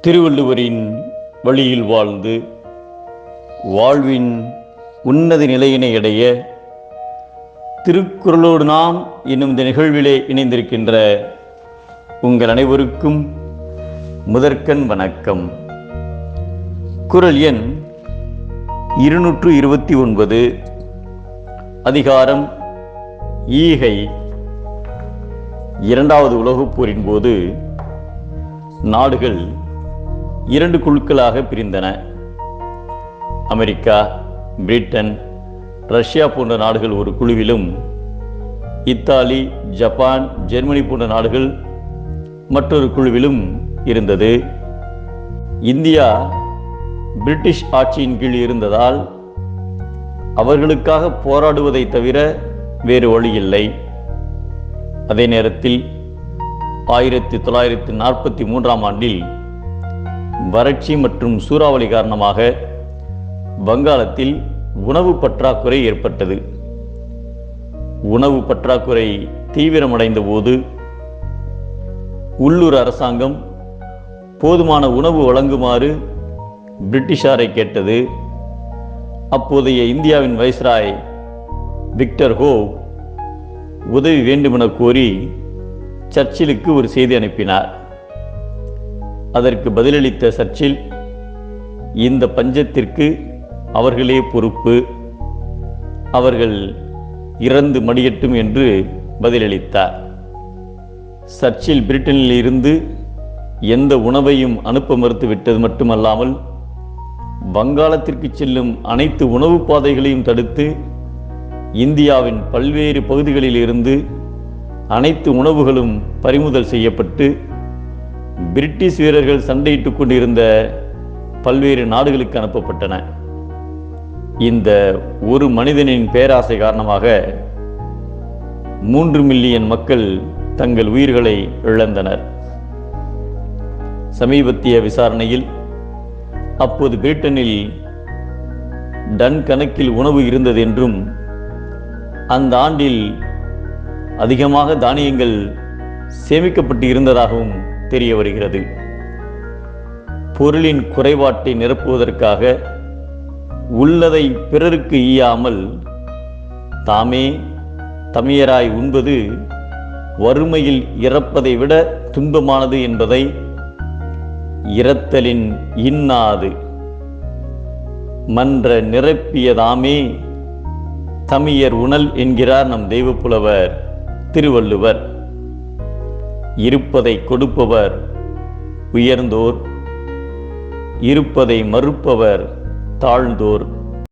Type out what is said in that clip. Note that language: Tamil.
திருவள்ளுவரின் வழியில் வாழ்ந்து வாழ்வின் உன்னத நிலையினை அடைய திருக்குறளோடு நாம் என்னும் இந்த நிகழ்விலே இணைந்திருக்கின்ற உங்கள் அனைவருக்கும் முதற்கண் வணக்கம். குறள் எண் 229, அதிகாரம் ஈகை. இரண்டாவது உலகப் போரின் போது நாடுகள் இரண்டு குழுக்களாக பிரிந்தன. அமெரிக்கா, பிரிட்டன், ரஷ்யா போன்ற நாடுகள் ஒரு குழுவிலும், இத்தாலி, ஜப்பான், ஜெர்மனி போன்ற நாடுகள் மற்றொரு குழுவிலும் இருந்தது. இந்தியா பிரிட்டிஷ் ஆட்சியின் கீழ் இருந்ததால் அவர்களுக்காக போராடுவதை தவிர வேறு வழியில்லை. அதே நேரத்தில் 1943 ஆண்டில் வறட்சி மற்றும் சூறாவளி காரணமாக வங்காளத்தில் உணவு பற்றாக்குறை ஏற்பட்டது. உணவு பற்றாக்குறை தீவிரமடைந்த போது உள்ளூர் அரசாங்கம் போதுமான உணவு வழங்குமாறு பிரிட்டிஷாரை கேட்டது. அப்போதைய இந்தியாவின் வைஸ்ராய் விக்டர் ஹோவ் உதவி வேண்டுமென கோரி சர்ச்சிலுக்கு ஒரு செய்தி அனுப்பினார். அதற்கு பதிலளித்த சர்ச்சில், இந்த பஞ்சத்திற்கு அவர்களே பொறுப்பு, அவர்கள் இறந்து மடியட்டும் என்று பதிலளித்தார். சர்ச்சில் பிரிட்டனில் இருந்து எந்த உணவையும் அனுப்ப மறுத்துவிட்டது மட்டுமல்லாமல் வங்காளத்திற்கு செல்லும் அனைத்து உணவு பாதைகளையும் தடுத்து இந்தியாவின் பல்வேறு பகுதிகளில் இருந்து அனைத்து உணவுகளும் பறிமுதல் செய்யப்பட்டு பிரிட்டிஷ் வீரர்கள் சண்டையிட்டுக் கொண்டிருந்த பல்வேறு நாடுகளுக்கு அனுப்பப்பட்டன. இந்த ஒரு மனிதனின் பேராசை காரணமாக 3 மில்லியன் மக்கள் தங்கள் உயிர்களை இழந்தனர். சமீபத்திய விசாரணையில் அப்போது பிரிட்டனில் டன் கணக்கில் உணவு இருந்தது என்றும் அந்த ஆண்டில் அதிகமாக தானியங்கள் சேமிக்கப்பட்டு இருந்ததாகவும் தெரிய வருகிறது. பொருளின் குறைபாட்டை நிரப்புவதற்காக உள்ளதை பிறருக்கு ஈயாமல் தாமே தமியராய் உண்பது வறுமையில் இறப்பதை விட துன்பமானது என்பதை இரத்தலின் இன்னாது மன்ற நிரப்பியதாமே தமியர் உணல் என்கிறார் நம் தெய்வப்புலவர் திருவள்ளுவர். இருப்பதை கொடுப்பவர் உயர்ந்தோர், இருப்பதை மறுப்பவர் தாழ்ந்தோர்.